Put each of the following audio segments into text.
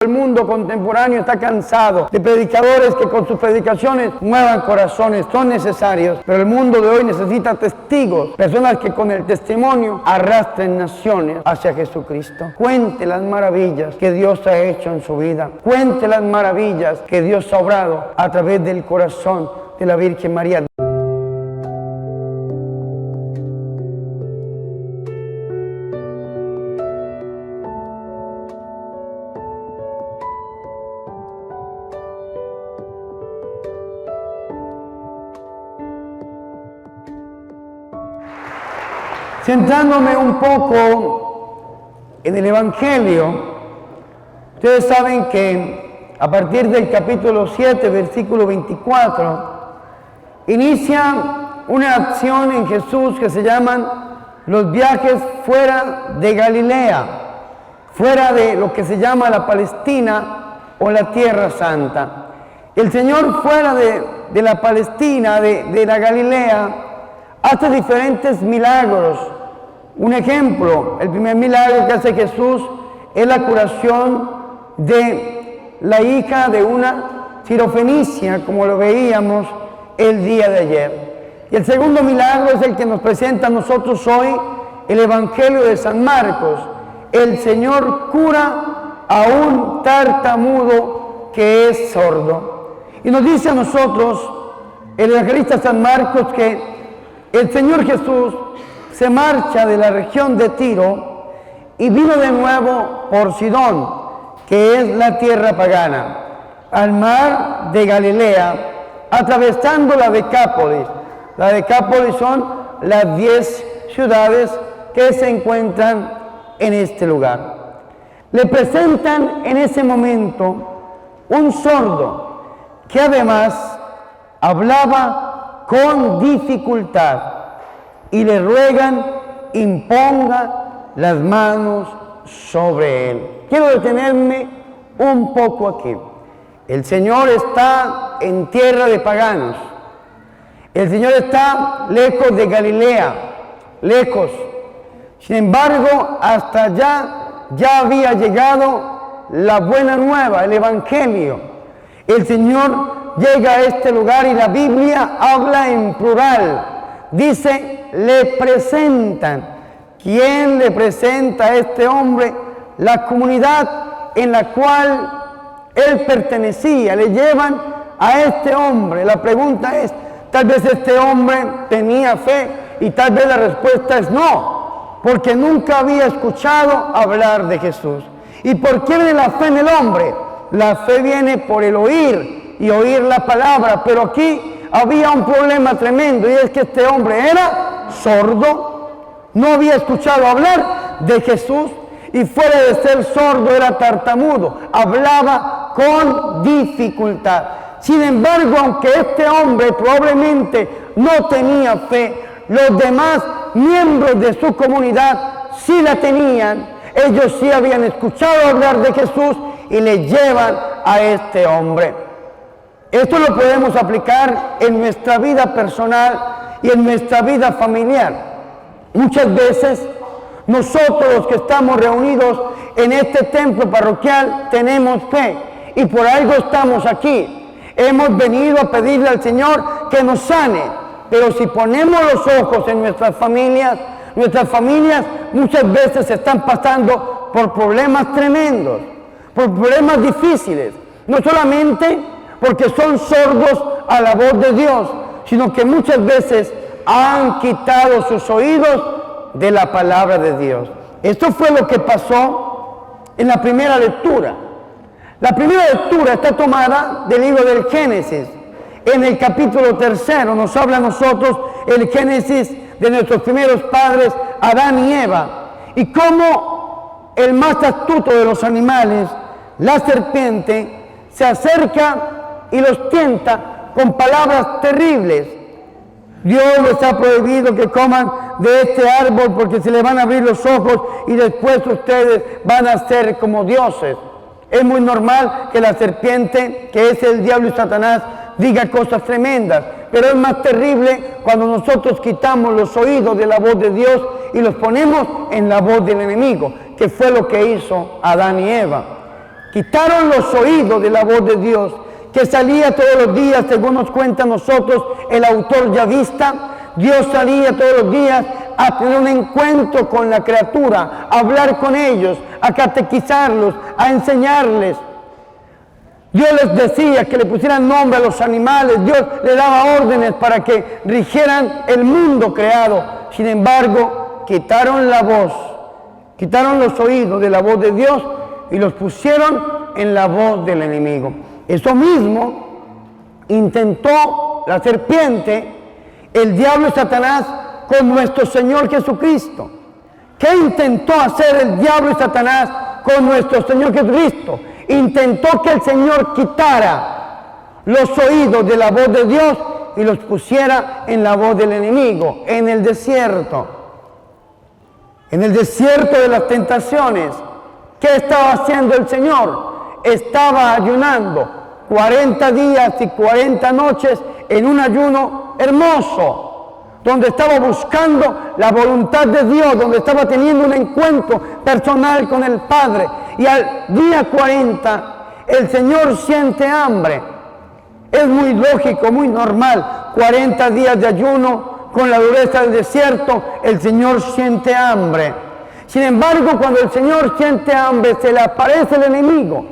El mundo contemporáneo está cansado de predicadores que con sus predicaciones muevan corazones, son necesarios, pero el mundo de hoy necesita testigos, personas que con el testimonio arrastren naciones hacia Jesucristo. Cuente las maravillas que Dios ha hecho en su vida, cuente las maravillas que Dios ha obrado a través del corazón de la Virgen María. Centrándome un poco en el Evangelio, ustedes saben que a partir del capítulo 7, versículo 24, inicia una acción en Jesús que se llaman los viajes fuera de Galilea, fuera de lo que se llama la Palestina o la Tierra Santa. El Señor fuera de la Palestina, de la Galilea, hace diferentes milagros. Un ejemplo, el primer milagro que hace Jesús es la curación de la hija de una sirofenicia, como lo veíamos el día de ayer. Y el segundo milagro es el que nos presenta a nosotros hoy el Evangelio de San Marcos. El Señor cura a un tartamudo que es sordo. Y nos dice a nosotros el evangelista San Marcos que el Señor Jesús se marcha de la región de Tiro y vino de nuevo por Sidón, que es la tierra pagana, al mar de Galilea, atravesando la Decápolis. La Decápolis son las 10 ciudades que se encuentran en este lugar. Le presentan en ese momento un sordo que además hablaba con dificultad. Y le ruegan, imponga las manos sobre él. Quiero detenerme un poco aquí. El Señor está en tierra de paganos. El Señor está lejos de Galilea, lejos. Sin embargo, hasta allá ya había llegado la buena nueva, el Evangelio. El Señor llega a este lugar y la Biblia habla en plural. Dice, le presentan. ¿Quién le presenta a este hombre? La comunidad en la cual él pertenecía. Le llevan a este hombre. La pregunta es, tal vez este hombre tenía fe y tal vez la respuesta es no, porque nunca había escuchado hablar de Jesús. ¿Y por qué viene la fe en el hombre? La fe viene por el oír y oír la palabra, pero aquí había un problema tremendo y es que este hombre era sordo, no había escuchado hablar de Jesús y fuera de ser sordo era tartamudo, hablaba con dificultad. Sin embargo, aunque este hombre probablemente no tenía fe, los demás miembros de su comunidad sí la tenían, ellos sí habían escuchado hablar de Jesús y le llevan a este hombre. Esto lo podemos aplicar en nuestra vida personal y en nuestra vida familiar. Muchas veces nosotros los que estamos reunidos en este templo parroquial tenemos fe y por algo estamos aquí. Hemos venido a pedirle al Señor que nos sane, pero si ponemos los ojos en nuestras familias muchas veces están pasando por problemas tremendos, por problemas difíciles, no solamente porque son sordos a la voz de Dios, sino que muchas veces han quitado sus oídos de la palabra de Dios. Esto fue lo que pasó en la primera lectura. La primera lectura está tomada del libro del Génesis. En el capítulo 3 nos habla a nosotros el Génesis de nuestros primeros padres, Adán y Eva, y cómo el más astuto de los animales, la serpiente, se acerca y los tienta con palabras terribles. Dios les ha prohibido que coman de este árbol porque se les van a abrir los ojos y después ustedes van a ser como dioses. Es muy normal que la serpiente, que es el diablo y Satanás, diga cosas tremendas, pero es más terrible cuando nosotros quitamos los oídos de la voz de Dios y los ponemos en la voz del enemigo, que fue lo que hizo Adán y Eva. Quitaron los oídos de la voz de Dios, que salía todos los días, según nos cuenta a nosotros el autor yavista. Dios salía todos los días a tener un encuentro con la criatura, a hablar con ellos, a catequizarlos, a enseñarles. Dios les decía que le pusieran nombre a los animales, Dios les daba órdenes para que rigieran el mundo creado. Sin embargo, quitaron la voz, quitaron los oídos de la voz de Dios y los pusieron en la voz del enemigo. Eso mismo intentó la serpiente, el diablo y Satanás, con nuestro Señor Jesucristo. ¿Qué intentó hacer el diablo y Satanás con nuestro Señor Jesucristo? Intentó que el Señor quitara los oídos de la voz de Dios y los pusiera en la voz del enemigo, en el desierto. En el desierto de las tentaciones. ¿Qué estaba haciendo el Señor? Estaba ayunando 40 días y 40 noches en un ayuno hermoso, donde estaba buscando la voluntad de Dios, donde estaba teniendo un encuentro personal con el Padre. Y al día 40, el Señor siente hambre. Es muy lógico, muy normal. 40 días de ayuno, con la dureza del desierto, el Señor siente hambre. Sin embargo, cuando el Señor siente hambre, se le aparece el enemigo,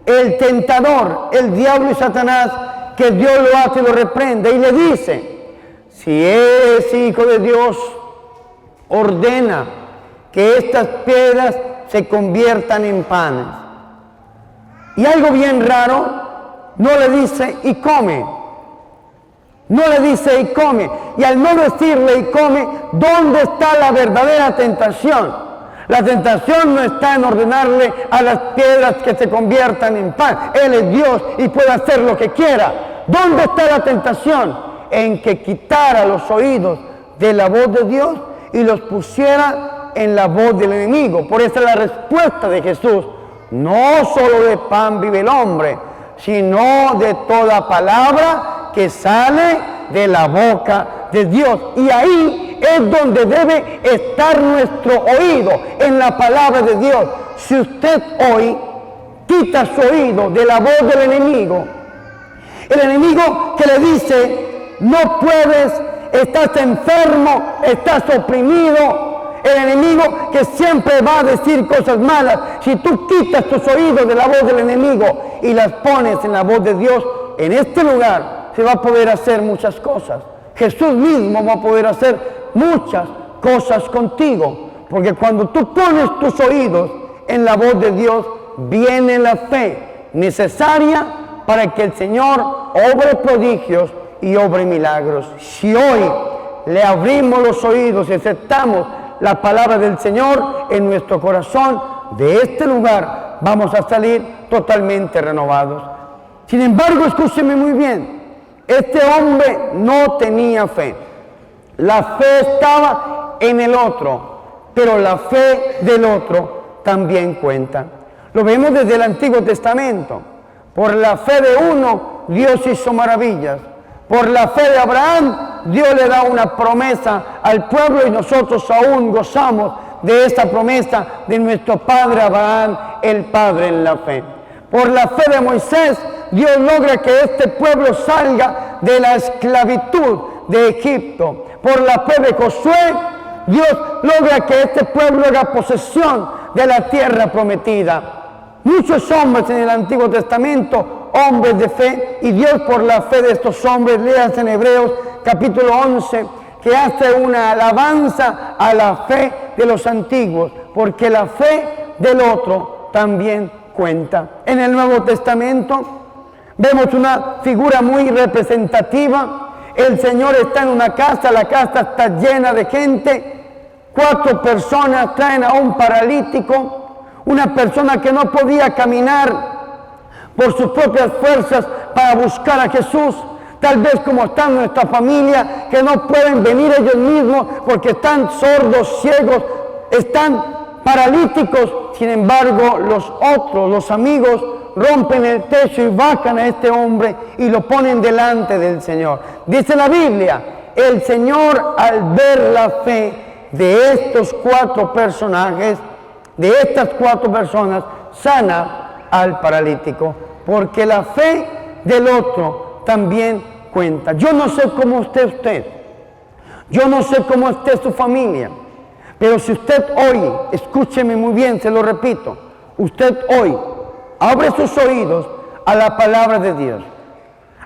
el tentador, el diablo y Satanás, que Dios lo hace y lo reprende y le dice: si eres hijo de Dios, ordena que estas piedras se conviertan en panes. Y algo bien raro, no le dice y come. No le dice y come. Y al no decirle y come, ¿dónde está la verdadera tentación? La tentación no está en ordenarle a las piedras que se conviertan en pan. Él es Dios y puede hacer lo que quiera. ¿Dónde está la tentación? En que quitara los oídos de la voz de Dios y los pusiera en la voz del enemigo. Por eso es la respuesta de Jesús: no solo de pan vive el hombre, sino de toda palabra que sale de la boca de Dios. Y ahí es donde debe estar nuestro oído, en la palabra de Dios. Si usted hoy quita su oído de la voz del enemigo, el enemigo que le dice: no puedes, estás enfermo, estás oprimido. El enemigo que siempre va a decir cosas malas. Si tú quitas tus oídos de la voz del enemigo y las pones en la voz de Dios, en este lugar se va a poder hacer muchas cosas. Jesús mismo va a poder hacer muchas cosas contigo. Porque cuando tú pones tus oídos en la voz de Dios, viene la fe necesaria para que el Señor obre prodigios y obre milagros. Si hoy le abrimos los oídos y aceptamos la palabra del Señor en nuestro corazón, de este lugar vamos a salir totalmente renovados. Sin embargo, escúcheme muy bien, este hombre no tenía fe. La fe estaba en el otro, pero la fe del otro también cuenta. Lo vemos desde el Antiguo Testamento. Por la fe de uno, Dios hizo maravillas. Por la fe de Abraham, Dios le da una promesa al pueblo y nosotros aún gozamos de esta promesa de nuestro padre Abraham, el padre en la fe. Por la fe de Moisés, Dios logra que este pueblo salga de la esclavitud de Egipto. Por la fe de Josué, Dios logra que este pueblo haga posesión de la tierra prometida. Muchos hombres en el Antiguo Testamento, hombres de fe, y Dios por la fe de estos hombres, leas en Hebreos capítulo 11, que hace una alabanza a la fe de los antiguos, porque la fe del otro también cuenta. En el Nuevo Testamento vemos una figura muy representativa. El Señor está en una casa, la casa está llena de gente. 4 personas traen a un paralítico, una persona que no podía caminar por sus propias fuerzas para buscar a Jesús. Tal vez como está nuestra familia, que no pueden venir ellos mismos porque están sordos, ciegos, están paralíticos. Sin embargo, los otros, los amigos, rompen el techo y bajan a este hombre y lo ponen delante del Señor. Dice la Biblia, el Señor, al ver la fe de estos 4 personajes, de estas 4 personas, sana al paralítico, porque la fe del otro también cuenta. Yo no sé cómo esté usted, yo no sé cómo esté su familia, pero si usted hoy, escúcheme muy bien, se lo repito, usted hoy abre sus oídos a la palabra de Dios,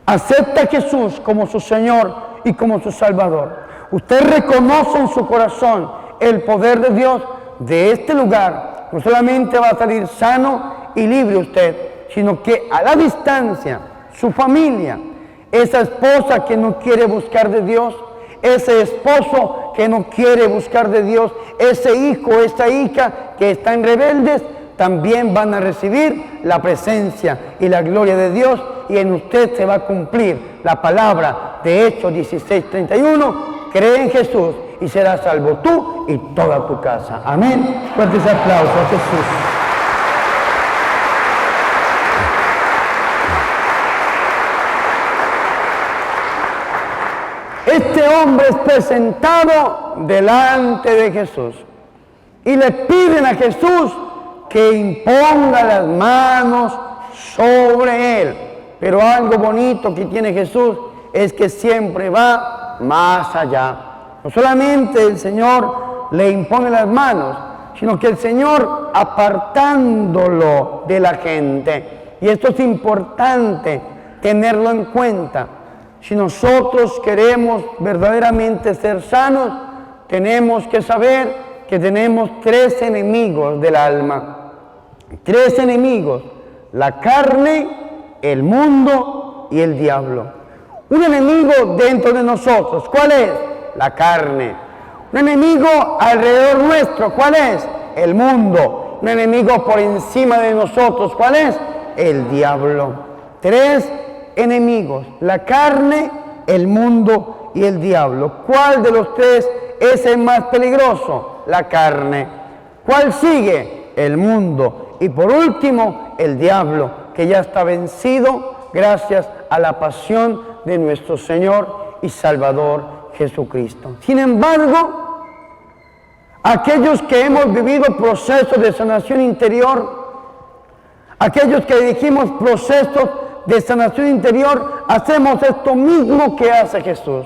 acepta a Jesús como su Señor y como su Salvador, usted reconoce en su corazón el poder de Dios, de este lugar no solamente va a salir sano y libre usted, sino que a la distancia, su familia, esa esposa que no quiere buscar de Dios, ese esposo que no quiere buscar de Dios, ese hijo, esa hija que están rebeldes, también van a recibir la presencia y la gloria de Dios, y en usted se va a cumplir la palabra de Hechos 16:31, cree en Jesús y serás salvo tú y toda tu casa. Amén. Fuertes aplausos a Jesús. Este hombre es presentado delante de Jesús y le piden a Jesús que imponga las manos sobre él. Pero algo bonito que tiene Jesús es que siempre va más allá. No solamente el Señor le impone las manos, sino que el Señor apartándolo de la gente. Y esto es importante tenerlo en cuenta. Si nosotros queremos verdaderamente ser sanos, tenemos que saber que tenemos tres enemigos del alma. Tres enemigos: la carne, el mundo y el diablo. Un enemigo dentro de nosotros, ¿cuál es? La carne. Un enemigo alrededor nuestro, ¿cuál es? El mundo. Un enemigo por encima de nosotros, ¿cuál es? El diablo. Tres enemigos: la carne, el mundo y el diablo. ¿Cuál de los tres es el más peligroso? La carne. ¿Cuál sigue? El mundo. Y por último, el diablo, que ya está vencido gracias a la pasión de nuestro Señor y Salvador Jesucristo. Sin embargo, aquellos que hemos vivido procesos de sanación interior, aquellos que dirigimos procesos de sanación interior, hacemos esto mismo que hace Jesús.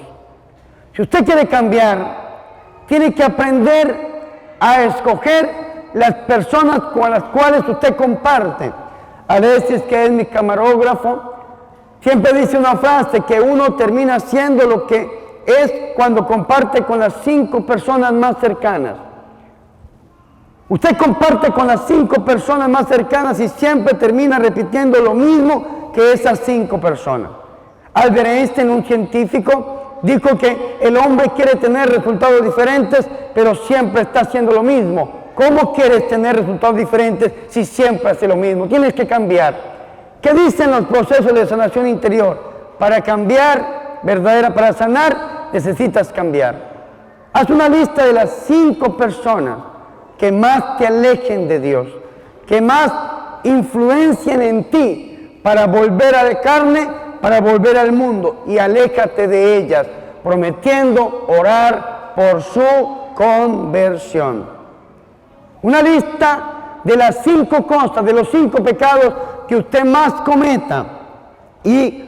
Si usted quiere cambiar, tiene que aprender a escoger las personas con las cuales usted comparte. Alexis, que es mi camarógrafo, siempre dice una frase, que uno termina siendo lo que es cuando comparte con las 5 personas más cercanas. Usted comparte con las 5 personas más cercanas y siempre termina repitiendo lo mismo que esas 5 personas. Albert Einstein, un científico, dijo que el hombre quiere tener resultados diferentes, pero siempre está haciendo lo mismo. ¿Cómo quieres tener resultados diferentes si siempre hace lo mismo? Tienes que cambiar. ¿Qué dicen los procesos de sanación interior? Para cambiar, para sanar, necesitas cambiar. Haz una lista de las 5 personas que más te alejen de Dios, que más influencien en ti para volver a la carne, para volver al mundo, y aléjate de ellas, prometiendo orar por su conversión. Una lista de las 5 cosas, de los 5 pecados que usted más cometa, y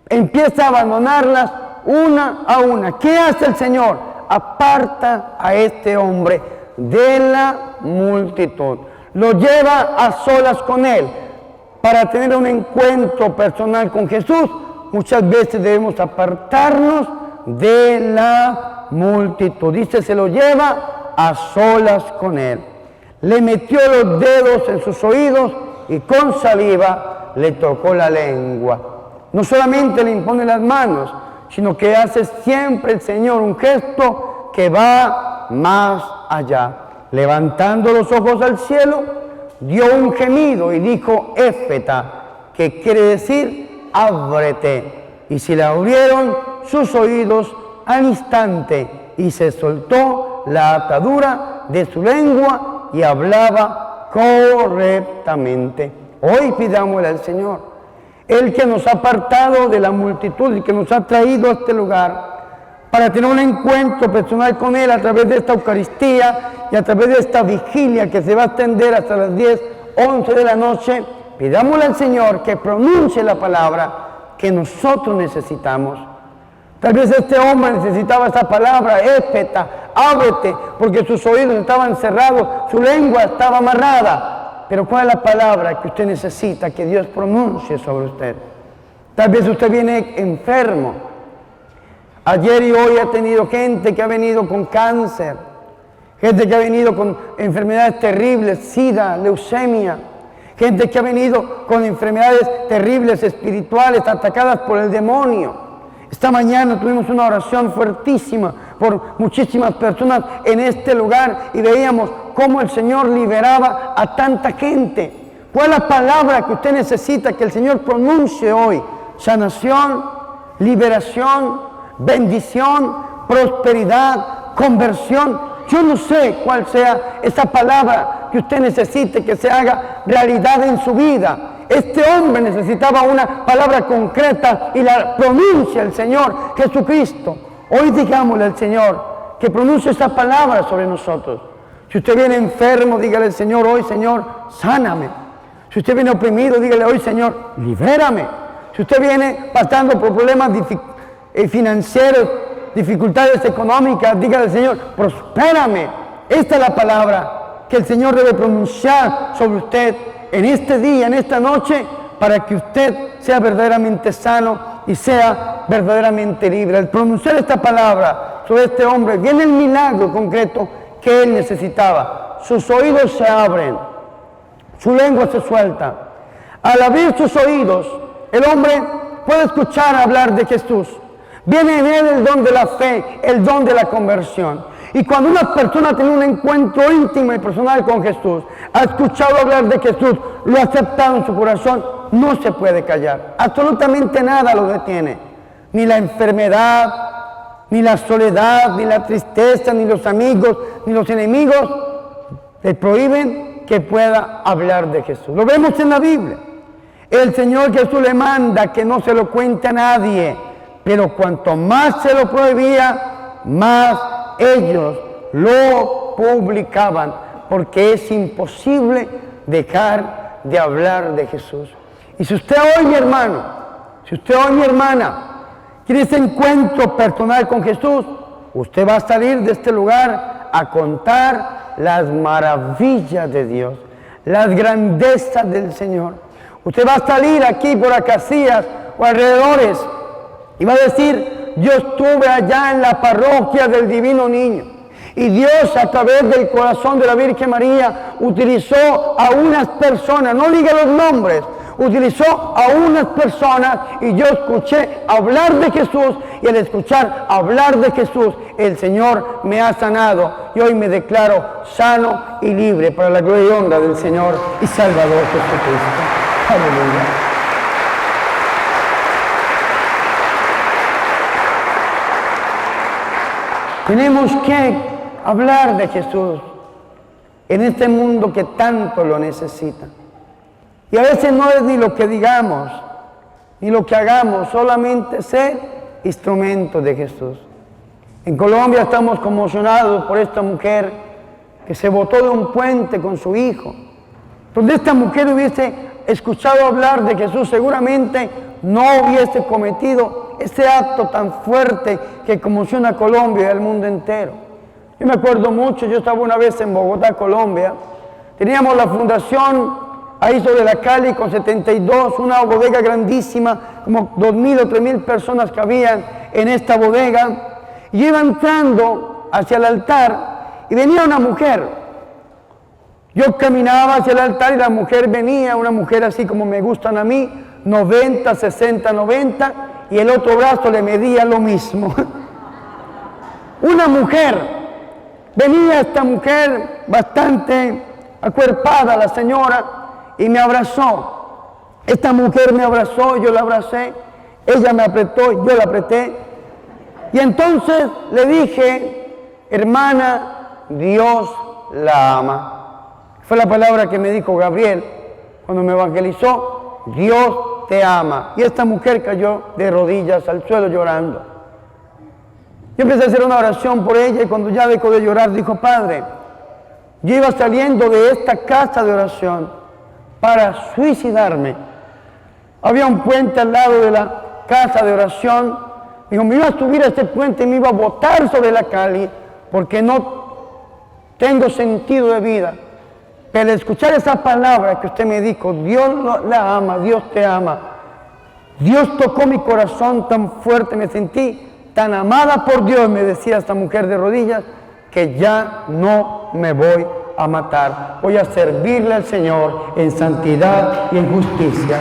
empieza a abandonarlas una a una. ¿Qué hace el Señor? Aparta a este hombre de la multitud. Lo lleva a solas con Él para tener un encuentro personal con Jesús. Muchas veces debemos apartarnos de la multitud. Dice, se lo lleva a solas con Él. Le metió los dedos en sus oídos y con saliva le tocó la lengua. No solamente le impone las manos, sino que hace siempre el Señor un gesto que va más allá. Levantando los ojos al cielo, dio un gemido y dijo, Éfeta, que quiere decir, ábrete. Y se le abrieron sus oídos al instante y se soltó la atadura de su lengua y hablaba correctamente. Hoy pidámosle al Señor, Él que nos ha apartado de la multitud y que nos ha traído a este lugar para tener un encuentro personal con Él a través de esta Eucaristía y a través de esta vigilia que se va a extender hasta las 10 11 de la noche, pidámosle al Señor que pronuncie la palabra que nosotros necesitamos. Tal vez este hombre necesitaba esta palabra, épeta, ábrete, porque sus oídos estaban cerrados, su lengua estaba amarrada. Pero ¿cuál es la palabra que usted necesita que Dios pronuncie sobre usted? Tal vez usted viene enfermo. Ayer y hoy ha tenido gente que ha venido con cáncer, gente que ha venido con enfermedades terribles, sida, leucemia, gente que ha venido con enfermedades terribles espirituales, atacadas por el demonio. Esta mañana tuvimos una oración fuertísima por muchísimas personas en este lugar y veíamos cómo el Señor liberaba a tanta gente. ¿Cuál es la palabra que usted necesita que el Señor pronuncie hoy? Sanación, liberación, bendición, prosperidad, conversión. Yo no sé cuál sea esa palabra que usted necesite que se haga realidad en su vida. Este hombre necesitaba una palabra concreta y la pronuncia el Señor Jesucristo. Hoy digámosle al Señor que pronuncie esa palabra sobre nosotros. Si usted viene enfermo, dígale al Señor hoy, Señor, sáname. Si usted viene oprimido, dígale hoy, Señor, libérame. Si usted viene pasando por problemas financieros, dificultades económicas, dígale al Señor, prospérame. Esta es la palabra que el Señor debe pronunciar sobre usted en este día, en esta noche, para que usted sea verdaderamente sano y sea verdaderamente libre. Al pronunciar esta palabra sobre este hombre, viene el milagro concreto que él necesitaba. Sus oídos se abren, su lengua se suelta. Al abrir sus oídos, el hombre puede escuchar hablar de Jesús. Viene en él el don de la fe, el don de la conversión. Y cuando una persona tiene un encuentro íntimo y personal con Jesús, ha escuchado hablar de Jesús, lo ha aceptado en su corazón, no se puede callar. Absolutamente nada lo detiene. Ni la enfermedad, ni la soledad, ni la tristeza, ni los amigos, ni los enemigos le prohíben que pueda hablar de Jesús. Lo vemos en la Biblia. El Señor Jesús le manda que no se lo cuente a nadie, pero cuanto más se lo prohibía, más ellos lo publicaban, porque es imposible dejar de hablar de Jesús. Y si usted hoy, mi hermano, si usted hoy, mi hermana, quiere ese encuentro personal con Jesús, usted va a salir de este lugar a contar las maravillas de Dios, las grandezas del Señor. Usted va a salir aquí por Acacias o alrededores y va a decir, yo estuve allá en la parroquia del Divino Niño y Dios a través del corazón de la Virgen María utilizó a unas personas, no diga los nombres, utilizó a unas personas y yo escuché hablar de Jesús y al escuchar hablar de Jesús el Señor me ha sanado y hoy me declaro sano y libre para la gloria y honra del Señor y Salvador Jesucristo. Aleluya. Tenemos que hablar de Jesús en este mundo que tanto lo necesita. Y a veces no es ni lo que digamos, ni lo que hagamos, solamente ser instrumentos de Jesús. En Colombia estamos conmocionados por esta mujer que se botó de un puente con su hijo. Donde esta mujer hubiese escuchado hablar de Jesús, seguramente no hubiese cometido ese acto tan fuerte que conmociona a Colombia y al mundo entero. Yo me acuerdo mucho, yo estaba una vez en Bogotá, Colombia, teníamos la fundación ahí sobre la Cali con 72, una bodega grandísima, como 2.000 o 3.000 personas que habían en esta bodega, y yo iba entrando hacia el altar y venía una mujer. Yo caminaba hacia el altar y la mujer venía, una mujer así como me gustan a mí, 90, 60, 90, y el otro brazo le medía lo mismo. Una mujer, venía esta mujer bastante acuerpada, la señora, y me abrazó. Esta mujer me abrazó, yo la abracé, ella me apretó, yo la apreté, y entonces le dije, hermana, Dios la ama. Fue la palabra que me dijo Gabriel cuando me evangelizó, Dios te ama. Y esta mujer cayó de rodillas al suelo llorando. Yo empecé a hacer una oración por ella y cuando ya dejó de llorar dijo, Padre, yo iba saliendo de esta casa de oración para suicidarme. Había un puente al lado de la casa de oración. Dijo, me iba a subir a este puente y me iba a botar sobre la calle porque no tengo sentido de vida. Pero al escuchar esa palabra que usted me dijo, Dios la ama, Dios te ama. Dios tocó mi corazón tan fuerte, me sentí tan amada por Dios, me decía esta mujer de rodillas, que ya no me voy a matar. Voy a servirle al Señor en santidad y en justicia.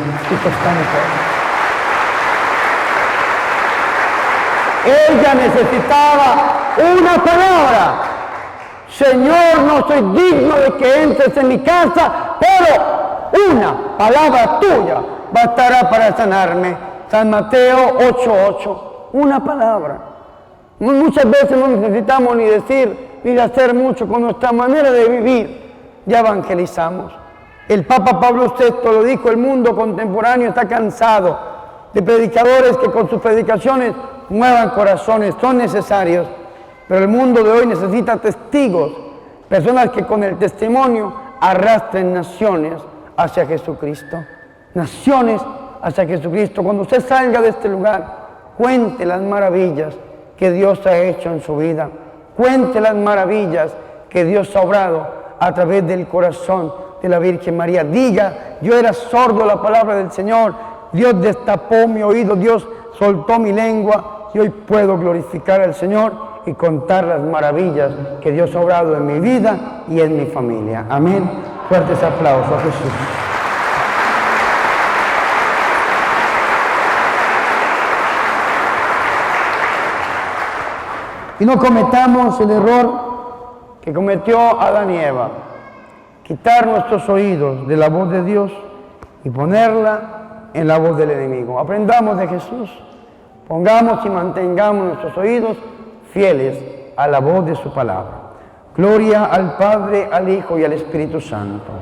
Y ella necesitaba una palabra. Señor, no soy digno de que entres en mi casa, pero una palabra tuya bastará para sanarme. San Mateo 8:8. Una palabra. Muchas veces no necesitamos ni decir ni de hacer mucho. Con nuestra manera de vivir ya evangelizamos. El Papa Pablo VI lo dijo, el mundo contemporáneo está cansado de predicadores que con sus predicaciones muevan corazones. Son necesarios, pero el mundo de hoy necesita testigos, personas que con el testimonio arrastren naciones hacia Jesucristo. Naciones hacia Jesucristo. Cuando usted salga de este lugar, cuente las maravillas que Dios ha hecho en su vida. Cuente las maravillas que Dios ha obrado a través del corazón de la Virgen María. Diga, yo era sordo a la palabra del Señor, Dios destapó mi oído, Dios soltó mi lengua y hoy puedo glorificar al Señor y contar las maravillas que Dios ha obrado en mi vida y en mi familia. Amén. Fuertes aplausos a Jesús. Y no cometamos el error que cometió Adán y Eva, quitar nuestros oídos de la voz de Dios y ponerla en la voz del enemigo. Aprendamos de Jesús, pongamos y mantengamos nuestros oídos fieles a la voz de su palabra. Gloria al Padre, al Hijo y al Espíritu Santo.